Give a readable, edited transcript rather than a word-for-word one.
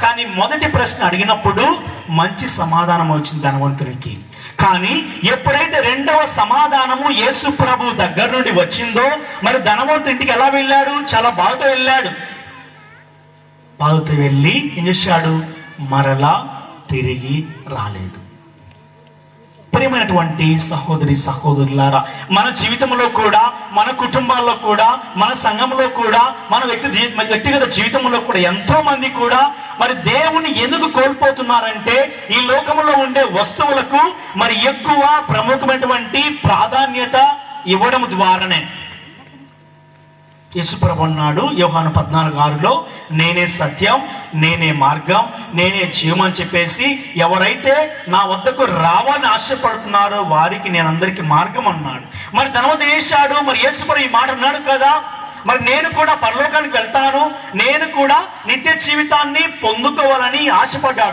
కానీ మొదటి ప్రశ్న అడిగినప్పుడు మంచి సమాధానం వచ్చింది ధనవంతునికి. కానీ ఎప్పుడైతే రెండవ సమాధానము యేసు ప్రభు దగ్గర నుండి వచ్చిందో, మరి ధనవంతు ఇంటికి ఎలా వెళ్ళాడు? చాలా బాధతో వెళ్ళాడు. బాధతో వెళ్ళి ఏం చేశాడు? మరలా తిరిగి రాలేదు. ప్రియమైనటువంటి సహోదరి సహోదరులారా, మన జీవితంలో కూడా, మన కుటుంబాల్లో కూడా, మన సంఘంలో కూడా, మన వ్యక్తిగత జీవితంలో కూడా ఎంతో మంది కూడా మరి దేవుని ఎందుకు కోల్పోతున్నారంటే ఈ లోకంలో ఉండే వస్తువులకు మరి ఎక్కువ ప్రముఖమైనటువంటి ప్రాధాన్యత ఇవ్వడం ద్వారానే. యేసుప్రభు అన్నాడు యోహాను 14:6లో, నేనే సత్యం, నేనే మార్గం, నేనే జీవం అని చెప్పేసి ఎవరైతే నా వద్దకు రావాలని ఆశపడుతున్నారో వారికి నేను అందరికీ మార్గం అన్నాడు. మరి తర్వాత చేశాడు? మరి యేసుప్రభు ఈ మాట అన్నాడు కదా, మరి నేను కూడా పరలోకానికి వెళ్తాను, నేను కూడా నిత్య జీవితాన్ని పొందుకోవాలని ఆశపడ్డాడు.